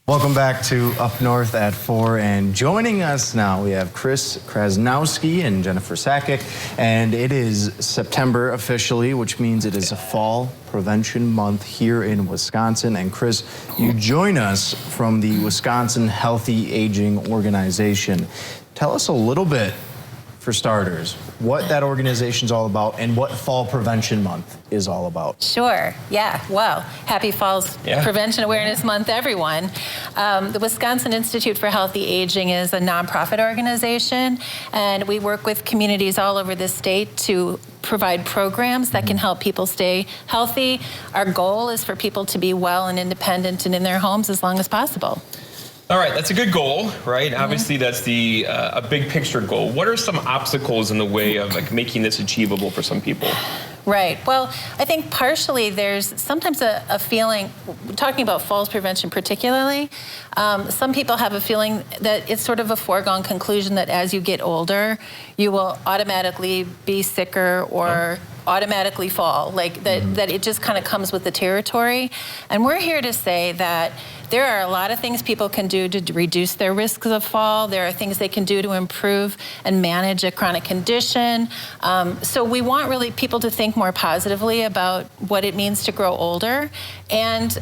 Welcome back to Up North at 4, and joining us now we have Chris Krasnowski and Jennifer Sakic, and it is September officially, which means it is a Fall Prevention Month here in Wisconsin. And Chris, you join us from the Wisconsin Healthy Aging Organization. Tell us a little bit, for starters, what that organization's all about and what Fall Prevention Month is all about. Sure, yeah, well, happy Falls Prevention Awareness Month, everyone. The Wisconsin Institute for Healthy Aging is a nonprofit organization, and we work with communities all over the state to provide programs that can help people stay healthy. Our goal is for people to be well and independent and in their homes as long as possible. All right, that's a good goal, right? Obviously, that's the a big picture goal. What are some obstacles in the way of making this achievable for some people? Right. Well, I think partially there's sometimes a feeling, talking about falls prevention particularly, some people have a feeling that it's sort of a foregone conclusion that as you get older, you will automatically be sicker or automatically fall, like that it just kind of comes with the territory. And we're here to say that there are a lot of things people can do to reduce their risks of fall. There are things they can do to improve and manage a chronic condition. So we want really people to think more positively about what it means to grow older. And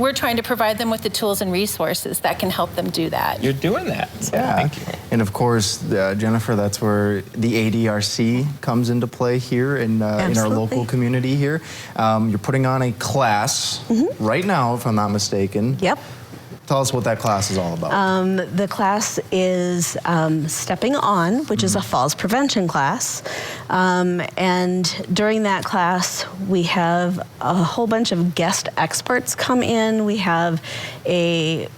we're trying to provide them with the tools and resources that can help them do that. You're doing that. So thank you. And of course, Jennifer, that's where the ADRC comes into play here in our local community here. You're putting on a class right now, if I'm not mistaken. Yep. Tell us what that class is all about. The class is Stepping On, which is a falls prevention class. And during that class, we have a whole bunch of guest experts come in. We have a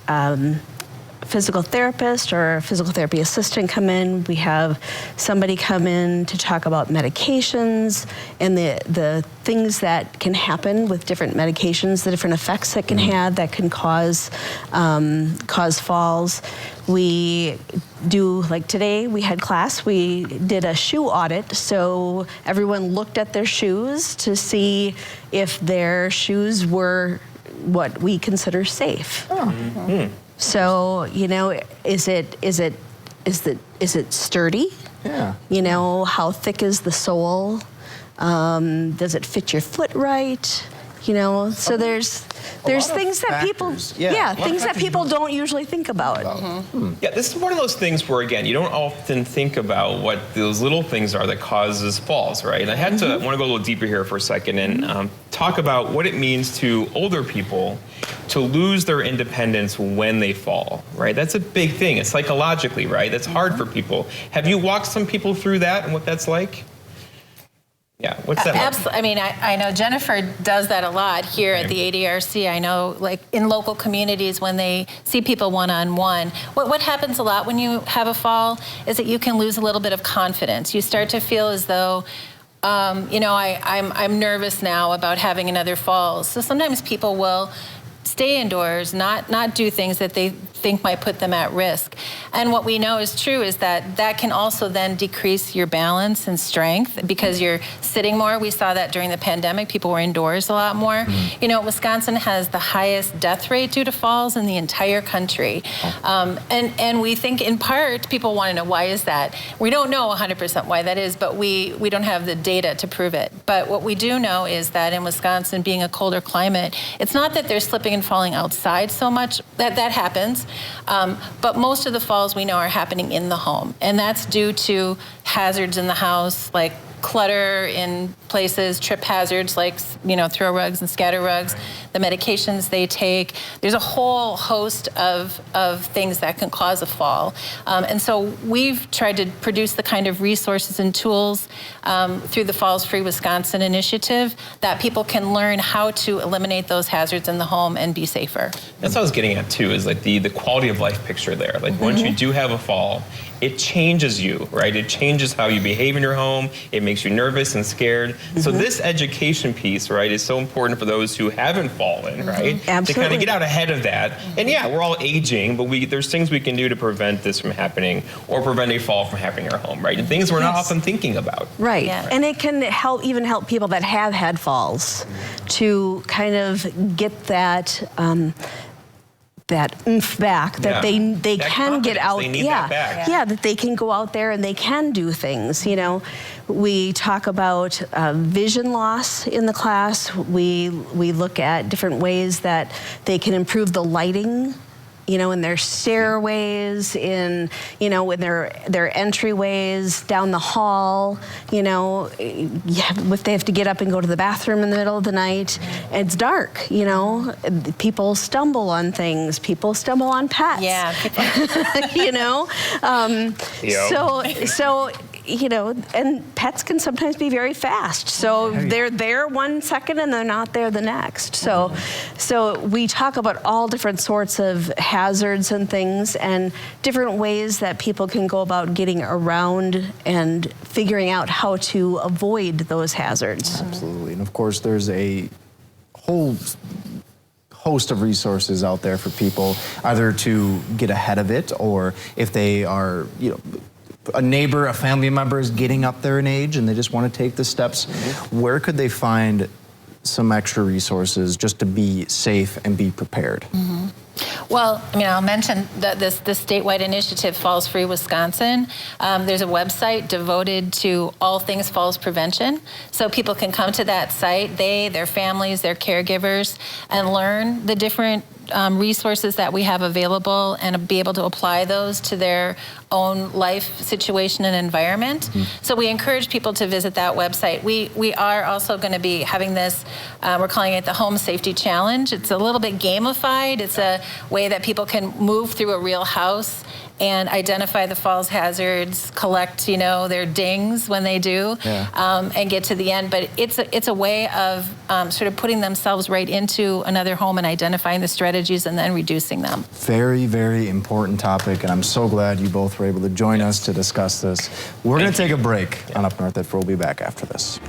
physical therapist or a physical therapy assistant come in. We have somebody come in to talk about medications and the things that can happen with different medications, the different effects that can have that can cause falls. We do, like today we had class, we did a shoe audit, so everyone looked at their shoes to see if their shoes were what we consider safe. So, you know, is it sturdy? Yeah. You know, how thick is the sole? Does it fit your foot right? You know, so there's things that people, things that people don't usually think about. Yeah, this is one of those things where, again, you don't often think about what those little things are that causes falls, right? And I had to, I want to go a little deeper here for a second and talk about what it means to older people to lose their independence when they fall, right? That's a big thing. It's psychologically, right? That's hard for people. Have you walked some people through that and what that's like? Yeah, what's that like? Absolutely. I mean, I know Jennifer does that a lot here at the ADRC. I know, like, in local communities when they see people one-on-one, what happens a lot when you have a fall is that you can lose a little bit of confidence. You start to feel as though, you know, I'm nervous now about having another fall. So sometimes people will stay indoors, not do things that they think might put them at risk. And what we know is true is that that can also then decrease your balance and strength because you're sitting more. We saw that during the pandemic. People were indoors a lot more. You know, Wisconsin has the highest death rate due to falls in the entire country. And we think in part, people want to know why is that. We don't know 100% why that is, but we don't have the data to prove it. But what we do know is that in Wisconsin, being a colder climate, it's not that they're slipping and falling outside so much. That happens. But most of the falls we know are happening in the home. And that's due to hazards in the house, like clutter in places, trip hazards like, you know, throw rugs and scatter rugs, the medications they take. There's a whole host of things that can cause a fall. And so we've tried to produce the kind of resources and tools through the Falls Free Wisconsin initiative that people can learn how to eliminate those hazards in the home and be safer. That's what I was getting at too, is like the quality of life picture there. Like once you do have a fall, it changes you, right? It changes how you behave in your home. It makes you nervous and scared. So this education piece, right, is so important for those who haven't fallen, right? Absolutely. To kind of get out ahead of that. And yeah, we're all aging, but there's things we can do to prevent this from happening or prevent a fall from happening in our home, right? And things we're not often thinking about. Right. Yeah. And it can even help people that have had falls to kind of get that oomph back, that Yeah. they That can get confidence, out. they need yeah, that back. yeah, that they can go out there and they can do things. You know, we talk about vision loss in the class. We look at different ways that they can improve the lighting, you know, in their stairways, in, you know, in their entryways down the hall, you know, if they have to get up and go to the bathroom in the middle of the night, it's dark, you know, people stumble on things, people stumble on pets. Yeah. You know, Yep. so you know, and pets can sometimes be very fast. So they're there 1 second and they're not there the next. So we talk about all different sorts of hazards and things and different ways that people can go about getting around and figuring out how to avoid those hazards. Absolutely. And of course, there's a whole host of resources out there for people either to get ahead of it, or if they are, you know, a neighbor, a family member is getting up there in age and they just want to take the steps. Where could they find some extra resources just to be safe and be prepared? Well, I mean, I'll mention that this statewide initiative, Falls Free Wisconsin. There's a website devoted to all things falls prevention. So people can come to that site, their families, their caregivers, and learn the different resources that we have available and be able to apply those to their own life situation and environment. So we encourage people to visit that website. We are also going to be having this, we're calling it the Home Safety Challenge. It's a little bit gamified. It's a way that people can move through a real house and identify the falls hazards, collect, you know, their dings when they do, and get to the end. But it's a way of sort of putting themselves right into another home and identifying the strategies and then reducing them. Very, very important topic, and I'm so glad you both were able to join us to discuss this. We're going to take a break on Up North at 4. We'll be back after this.